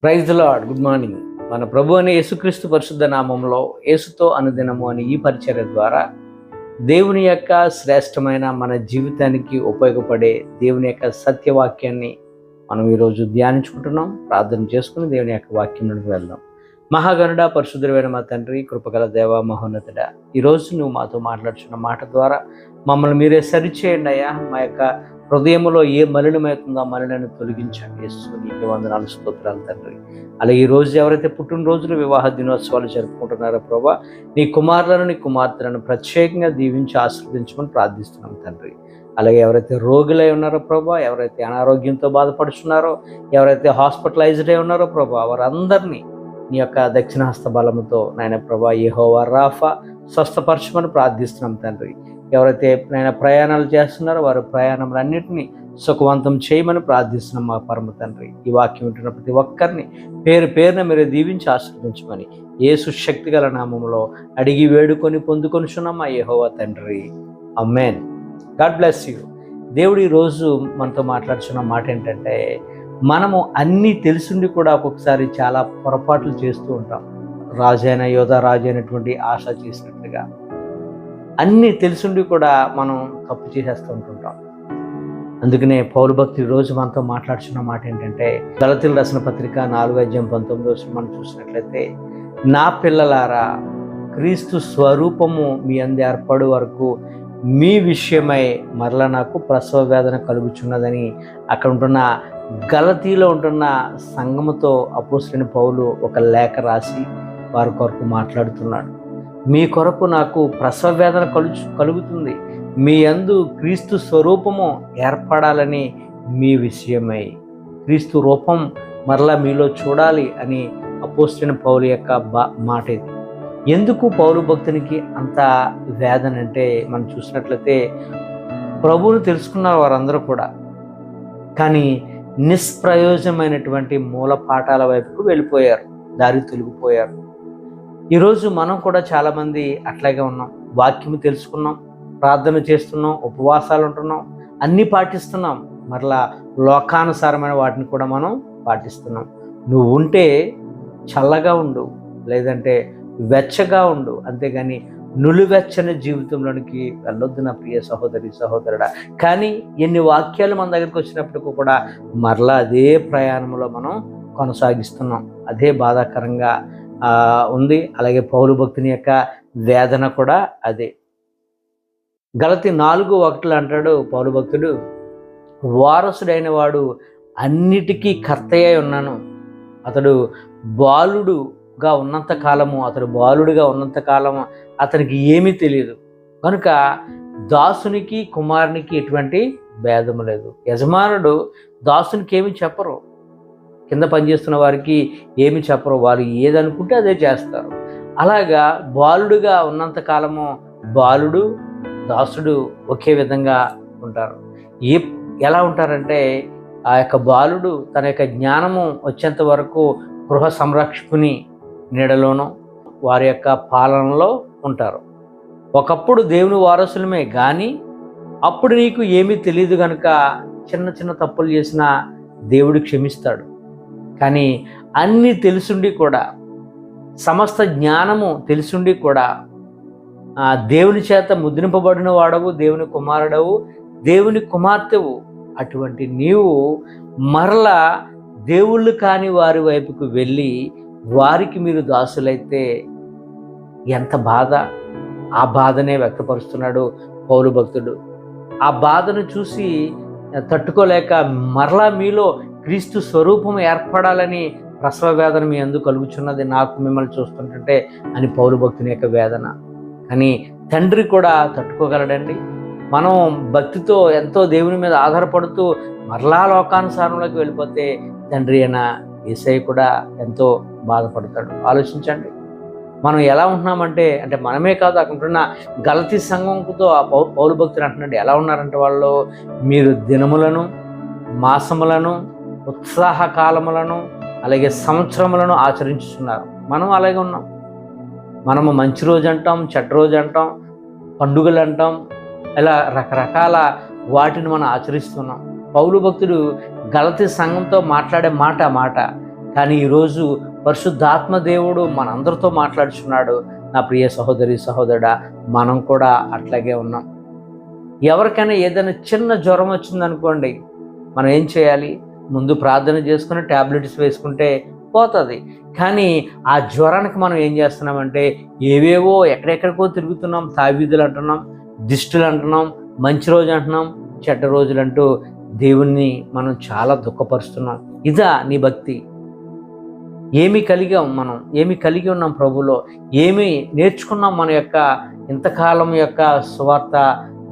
Praise the lord. Good morning. మన ప్రభు అని యేసుక్రీస్తు పరిశుద్ధ నామంలో యేసుతో అనుదినము అని ఈ పరిచర్య ద్వారా దేవుని యొక్క శ్రేష్టమైన మన జీవితానికి ఉపయోగపడే దేవుని యొక్క సత్యవాక్యాన్ని మనం ఈరోజు ధ్యానించుకుంటున్నాం. ప్రార్థన చేసుకుని దేవుని యొక్క వాక్యంలోకి వెళ్దాం. మహాగణుడ, పరిశుద్ధుడైన మా తండ్రి, కృపగల దేవ, మహోన్నతుడ, ఈరోజు నువ్వు మాతో మాట్లాడుచున్న మాట ద్వారా మమ్మల్ని మీరే సరిచేయండి అయ్యా. మా యొక్క హృదయంలో ఏ మలినమవుతుందో ఆ మలినాన్ని తొలగించండి. యేసు నీకు వందనాలు, స్తోత్రాలు తండ్రి. అలాగే ఈరోజు ఎవరైతే పుట్టినరోజులు, వివాహ దినోత్సవాలు జరుపుకుంటున్నారో ప్రభా, నీ కుమారులను నీ కుమార్తెలను ప్రత్యేకంగా దీవించి ఆశీర్వదించమని ప్రార్థిస్తున్నాం తండ్రి. అలాగే ఎవరైతే రోగులై ఉన్నారో ప్రభా, ఎవరైతే అనారోగ్యంతో బాధపడుతున్నారో, ఎవరైతే హాస్పిటలైజ్డ్ అయి ఉన్నారో ప్రభా, వారందరినీ నీ యొక్క దక్షిణహస్త బలముతో నాయన ప్రభా యెహోవా రాఫా స్వస్థపరచమని ప్రార్థిస్తున్నాం తండ్రి. ఎవరైతే నాయన ప్రయాణాలు చేస్తున్నారో వారి ప్రయాణములన్నింటినీ సుఖవంతం చేయమని ప్రార్థిస్తున్నాం మా పరమ తండ్రి. ఈ వాక్యం వింటున్న ప్రతి ఒక్కరిని పేరు పేరున మీరు దీవించి ఆశీర్వదించమని యేసు శక్తి గల నామములో అడిగి వేడుకొని పొందుకొనిచున్నాం మా యెహోవా తండ్రి. ఆమేన్. God bless you. దేవుడు ఈరోజు మనతో మాట్లాడుతున్న మాట ఏంటంటే, మనము అన్నీ తెలుసుండి కూడా ఒక్కొక్కసారి చాలా పొరపాట్లు చేస్తూ ఉంటాం. రాజైన యోధా రాజు అయినటువంటి ఆశ చేసినట్లుగా అన్నీ తెలుసుండి కూడా మనం తప్పు చేసేస్తూ ఉంటుంటాం. అందుకనే పౌలు భక్తులు ఈరోజు మనతో మాట్లాడుతున్న మాట ఏంటంటే, గలతీయులకు రాసిన పత్రిక 4:19 మనం చూసినట్లయితే, నా పిల్లలారా, క్రీస్తు స్వరూపము మీ అందు ఏర్పడు వరకు మీ విషయమై మరలా నాకు ప్రసవ వేదన కలుగుచున్నదని అక్కడ ఉంటున్న గలతీలో ఉంటున్న సంఘముతో అపోస్తలుడైన పౌలు ఒక లేఖ రాసి వారి కొరకు మాట్లాడుతున్నాడు. మీ కొరకు నాకు ప్రసవ వేదన కలుగుతుంది, మీ యందు క్రీస్తు స్వరూపము ఏర్పడాలని మీ విషయమై, క్రీస్తు రూపం మరలా మీలో చూడాలి అని అపోస్తలుడైన పౌలు యొక్క మాట ఇది. ఎందుకు పౌలు భక్తునికి అంత వేదన అంటే, మనం చూసినట్లయితే ప్రభువును తెలుసుకున్నారు వారందరూ కూడా, కానీ నిష్ప్రయోజనమైనటువంటి మూల పాఠాల వైపుకు వెళ్ళిపోయారు, దారి తొలగిపోయారు. ఈరోజు మనం కూడా చాలామంది అట్లాగే ఉన్నాం. వాక్యము తెలుసుకున్నాం, ప్రార్థన చేస్తున్నాం, ఉపవాసాలు ఉంటున్నాం, అన్నీ పాటిస్తున్నాం, మరలా లోకానుసారమైన వాటిని కూడా మనం పాటిస్తున్నాం. నువ్వు ఉంటే చల్లగా ఉండు, లేదంటే వెచ్చగా ఉండు, అంతేగాని నులివెచ్చని జీవితంలోనికి వెళ్ళొద్దు నా ప్రియ సహోదరి సహోదరుడా. కానీ ఎన్ని వాక్యాలు మన దగ్గరికి వచ్చినప్పటికీ కూడా మరలా అదే ప్రయాణంలో మనం కొనసాగిస్తున్నాం. అదే బాధాకరంగా ఉంది. అలాగే పౌలు భక్తుని యొక్క వేదన కూడా అదే. గలతీ 4:1 అంటాడు పౌలు భక్తుడు, వారసుడైన వాడు అన్నిటికీ కర్తయ్య ఉన్నాను. అతడు బాలుడుగా ఉన్నంత కాలము, అతనికి ఏమీ తెలియదు కనుక దాసునికి కుమారునికి ఎటువంటి భేదము లేదు. యజమానుడు దాసునికి ఏమి చెప్పరు, కింద పనిచేస్తున్న వారికి ఏమి చెప్పరు, వారు ఏదనుకుంటే అదే చేస్తారు. అలాగా బాలుడుగా ఉన్నంత కాలము బాలుడు దాసుడు ఒకే విధంగా ఉంటారు. ఎలా ఉంటారంటే, ఆ యొక్క బాలుడు తన యొక్క జ్ఞానము వచ్చేంత వరకు గృహ సంరక్షకుని నీడలోనూ వారి యొక్క పాలనలో ఉంటారు. ఒకప్పుడు దేవుని వారసులమే, కానీ అప్పుడు నీకు ఏమీ తెలియదు కనుక చిన్న చిన్న తప్పులు చేసిన దేవుడు క్షమిస్తాడు. కానీ అన్నీ తెలుసుండి కూడా, సమస్త జ్ఞానము తెలుసుండి కూడా, దేవుని చేత ముద్రింపబడిన వాడవు, దేవుని కుమారుడవు, దేవుని కుమార్తెవు, అటువంటి నీవు మరలా దేవుళ్ళు కాని వారి వైపుకు వెళ్ళి వారికి మీరు దాసులైతే ఎంత బాధ. ఆ బాధనే వ్యక్తపరుస్తున్నాడు పౌలు భక్తుడు. ఆ బాధను చూసి తట్టుకోలేక మరలా మీలో క్రీస్తు స్వరూపం ఏర్పడాలని ప్రసవ వేదన మీ అందుకు కలుగుచున్నది నాకు మిమ్మల్ని చూస్తుంటే అని పౌలు భక్తుని యొక్క వేదన. కానీ తండ్రి కూడా తట్టుకోగలడండి. మనం భక్తితో ఎంతో దేవుని మీద ఆధారపడుతూ మరలా లోకానుసారంలోకి వెళ్ళిపోతే తండ్రి అయిన యేసయ్య కూడా ఎంతో బాధపడతాడు. ఆలోచించండి, మనం ఎలా ఉంటున్నామంటే, మనమే కాదు, అక్కడ ఉంటున్న గలతీ సంఘంతో ఆ పౌలు భక్తులు అంటున్నాడు, ఎలా ఉన్నారంటే వాళ్ళు, మీరు దినములను, మాసములను, ఉత్సాహ కాలములను, అలాగే సంవత్సరములను ఆచరించుతున్నారు. మనం అలాగే ఉన్నాం. మనము మంచి రోజు అంటాం, చెడ్డ రోజు అంటాం, పండుగలు అంటాం, ఇలా రకరకాల వాటిని మనం ఆచరిస్తున్నాం. పౌలు భక్తుడు గలతీ సంఘంతో మాట్లాడే మాట కానీ ఈరోజు పరిశుద్ధాత్మ దేవుడు మనందరితో మాట్లాడుచున్నాడు. నా ప్రియ సహోదరి సహోదరుడా, మనం కూడా అట్లాగే ఉన్నాం. ఎవరికైనా ఏదైనా చిన్న జ్వరం వచ్చిందనుకోండి, మనం ఏం చేయాలి? ముందు ప్రార్థన చేసుకుని ట్యాబ్లెట్స్ వేసుకుంటే పోతుంది. కానీ ఆ జ్వరానికి మనం ఏం చేస్తున్నామంటే ఏవేవో ఎక్కడెక్కడికో తిరుగుతున్నాం. తావీదులు అంటున్నాం, దిష్టులు అంటున్నాం, మంచి రోజు అంటున్నాం, చెడ్డ రోజులు అంటూ దేవుణ్ణి మనం చాలా దుఃఖపరుస్తున్నాం. ఇదా నీ భక్తి? ఏమి కలిగి ఉన్నాం ప్రభులో? ఏమి నేర్చుకున్నాం మన యొక్క ఇంతకాలం యొక్క సువార్త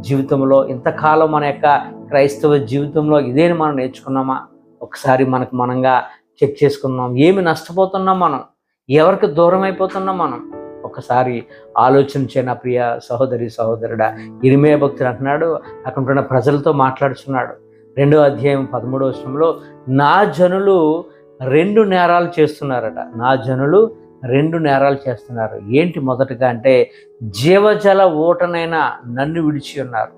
జీవితంలో, ఇంతకాలం మన యొక్క క్రైస్తవ జీవితంలో ఇదేని మనం నేర్చుకున్నామా? ఒకసారి మనకు మనంగా చెక్ చేసుకున్నాం. ఏమి నష్టపోతున్నాం మనం? ఎవరికి దూరం అయిపోతున్నాం మనం? ఒకసారి ఆలోచన చేయన ప్రియ సహోదరి సహోదరుడా. ఇర్మీయా భక్తుడు అంటున్నాడు, అక్కడ ఉన్న ప్రజలతో మాట్లాడుచున్నాడు. 2వ అధ్యాయం 13వ వచనంలో, నా జనులు 2 నేరాలు చేస్తున్నారట. నా జనులు 2 నేరాలు చేస్తున్నారు. ఏంటి మొదటగా అంటే, జీవజల ఊటనైనా నన్ను విడిచి ఉన్నారు.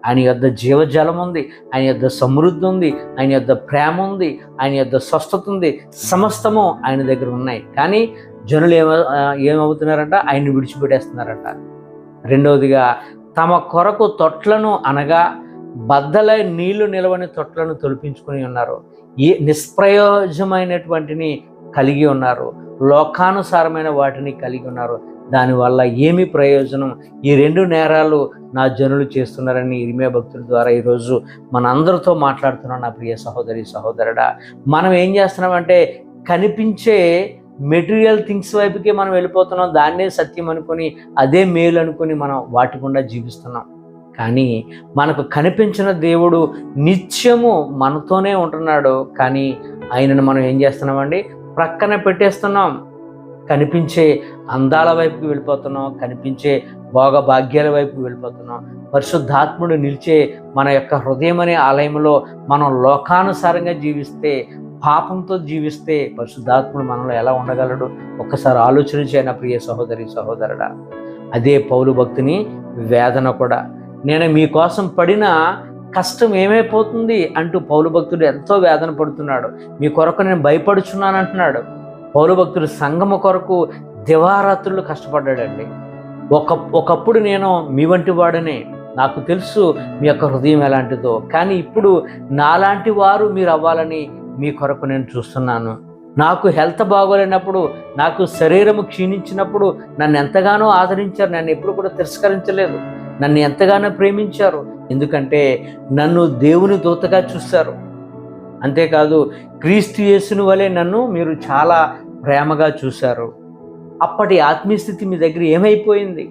ఆయన యొద్ద జీవజలం ఉంది, ఆయన యొద్ద సమృద్ధి ఉంది, ఆయన యొద్ద ప్రేమ ఉంది, ఆయన యొద్ద స్వస్థత ఉంది, సమస్తము ఆయన దగ్గర ఉన్నాయి. కానీ జనులు ఏమవుతున్నారంట? ఆయన్ని విడిచిపెట్టేస్తున్నారట. 2వదిగా, తమ కొరకు తొట్లను అనగా బద్దలై నీళ్లు నిలవని తొట్లను తొలిపించుకుని ఉన్నారు. నిష్ప్రయోజమైనటువంటిని కలిగి ఉన్నారు, లోకానుసారమైన వాటిని కలిగి ఉన్నారు. దానివల్ల ఏమి ప్రయోజనం? ఈ 2 నేరాలు నా జనులు చేస్తున్నారని ఇర్మీయా భక్తుల ద్వారా ఈరోజు మనందరితో మాట్లాడుతున్నాం. నా ప్రియ సహోదరి సహోదరుడా, మనం ఏం చేస్తున్నామంటే కనిపించే మెటీరియల్ థింగ్స్ వైపుకే మనం వెళ్ళిపోతున్నాం. దాన్నే సత్యం అనుకొని, అదే మేలు అనుకొని మనం వాటి గుండా జీవిస్తున్నాం. కానీ మనకు కనిపించిన దేవుడు నిత్యము మనతోనే ఉంటున్నాడు. కానీ ఆయనను మనం ఏం చేస్తున్నామండి? ప్రక్కన పెట్టేస్తున్నాం. కనిపించే అందాల వైపుకి వెళ్ళిపోతున్నాం, కనిపించే భోగభాగ్యాల వైపుకి వెళ్ళిపోతున్నాం. పరిశుద్ధాత్ముడు నిలిచే మన యొక్క హృదయం అనే ఆలయంలో మనం లోకానుసారంగా జీవిస్తే, పాపంతో జీవిస్తే పరిశుద్ధాత్ముడు మనలో ఎలా ఉండగలడు? ఒక్కసారి ఆలోచన చేయన ప్రియ సహోదరి సహోదరుడా. అదే పౌలు భక్తుని వేదన కూడా. నేను మీకోసం పడిన కష్టం ఏమైపోతుంది అంటూ పౌలు భక్తుడు ఎంతో వేదన పడుతున్నాడు. మీ కొరకు నేను భయపడుచున్నాను అంటున్నాడు. పౌలు భక్తుడు సంఘము కొరకు దివారాత్రులు కష్టపడ్డాడండి. ఒకప్పుడు నేను మీ వంటి వాడనే, నాకు తెలుసు మీ యొక్క హృదయం ఎలాంటిదో. కానీ ఇప్పుడు నాలాంటి వారు మీరు అవ్వాలని మీ కొరకు నేను చూస్తున్నాను. నాకు హెల్త్ బాగోలేనప్పుడు, నాకు శరీరము క్షీణించినప్పుడు నన్ను ఎంతగానో ఆదరించారు. నన్ను ఎప్పుడు కూడా తిరస్కరించలేదు. నన్ను ఎంతగానో ప్రేమించారు. ఎందుకంటే నన్ను దేవుని దూతగా చూశారు. అంతేకాదు, క్రీస్తు యేసుని వలె నన్ను మీరు చాలా ప్రేమగా చూశారు. అప్పటి ఆత్మీయ స్థితి మీ దగ్గర ఏమైపోయింది?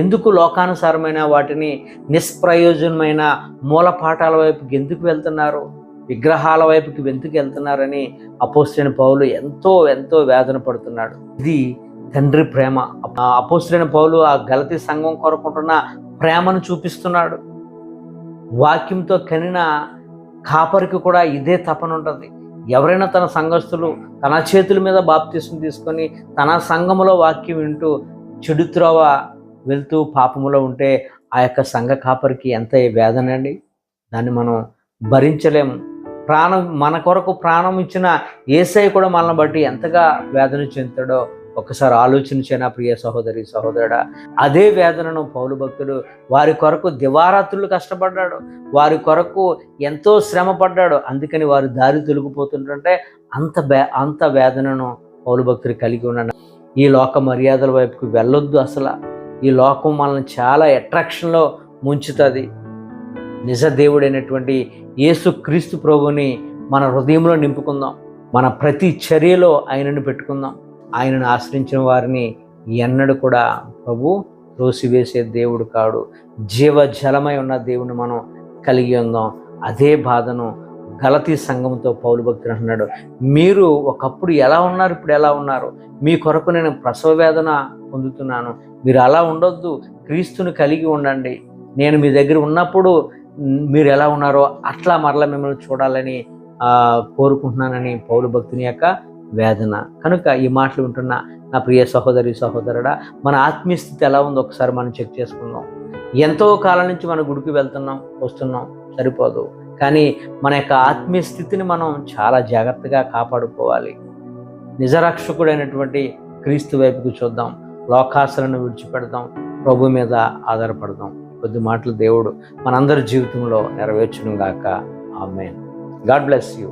ఎందుకు లోకానుసారమైన వాటిని, నిష్ప్రయోజనమైన మూలపాఠాల వైపుకి ఎందుకు వెళ్తున్నారు? విగ్రహాల వైపుకి ఎందుకు వెళ్తున్నారని అపోస్తలుడైన పౌలు ఎంతో ఎంతో వేదన పడుతున్నాడు. ఇది తండ్రి ప్రేమ. అపోస్తలుడైన పౌలు ఆ గలతీ సంఘం కొరకుంటున్న ప్రేమను చూపిస్తున్నాడు. వాక్యంతో కనిన కాపరికి కూడా ఇదే తపన ఉంటుంది. ఎవరైనా తన సంఘస్థులు తన చేతుల మీద బాప్తిసం తీసుకొని తన సంఘములో వాక్యం వింటూ చెడు త్రోవ వెళ్తూ పాపములో ఉంటే ఆ యొక్క సంఘ కాపరికి ఎంత వేదన అండి. దాన్ని మనం భరించలేము. మన కొరకు ప్రాణం ఇచ్చిన యేసయ్య కూడా మనల్ని బట్టి ఎంతగా వేదన చెందుతాడో ఒక్కసారి ఆలోచన చేయనా ప్రియ సహోదరి సహోదరుడా. అదే వేదనను పౌలు భక్తుడు వారి కొరకు దివారాత్రులు కష్టపడ్డాడు, వారి కొరకు ఎంతో శ్రమ పడ్డాడు. అందుకని వారు దారి తొలగిపోతుంటే అంత వేదనను పౌలు భక్తుడు కలిగి ఉన్నాడు. ఈ లోక మర్యాదల వైపుకి వెళ్ళొద్దు. అసలు ఈ లోకం మనల్ని చాలా అట్రాక్షన్లో ముంచుతుంది. నిజ దేవుడైనటువంటి యేసు క్రీస్తు ప్రభుని మన హృదయంలో నింపుకుందాం. మన ప్రతి చర్యలో ఆయనను పెట్టుకుందాం. ఆయనను ఆశ్రయించిన వారిని ఎన్నడూ కూడా ప్రభు త్రోసివేసే దేవుడు కాడు. జీవజలమై ఉన్న దేవుని మనం కలిగి ఉందాం. అదే బాధను గలతీ సంఘంతో పౌలు భక్తుడు అంటున్నాడు. మీరు ఒకప్పుడు ఎలా ఉన్నారు, ఇప్పుడు ఎలా ఉన్నారు? మీ కొరకు నేను ప్రసవ వేదన పొందుతున్నాను. మీరు అలా ఉండొద్దు, క్రీస్తుని కలిగి ఉండండి. నేను మీ దగ్గర ఉన్నప్పుడు మీరు ఎలా ఉన్నారో అట్లా మరలా మిమ్మల్ని చూడాలని కోరుకుంటున్నానని పౌలు భక్తుని యొక్క వేదన. కనుక ఈ మాటలు వింటున్న నా ప్రియ సహోదరి సహోదరుడా, మన ఆత్మీయ స్థితి ఎలా ఉందో ఒకసారి మనం చెక్ చేసుకుందాం. ఎంతో కాలం నుంచి మన గుడికి వెళ్తున్నాం వస్తున్నాం, సరిపోదు. కానీ మన యొక్క ఆత్మీయ స్థితిని మనం చాలా జాగ్రత్తగా కాపాడుకోవాలి. నిజరక్షకుడైనటువంటి క్రీస్తు వైపుకు చూద్దాం, లోకాశలను విడిచిపెడదాం, ప్రభు మీద ఆధారపడదాం. కొద్ది మాటలు దేవుడు మనందరి జీవితంలో నెరవేర్చును గాక. ఆమేన్. God bless you.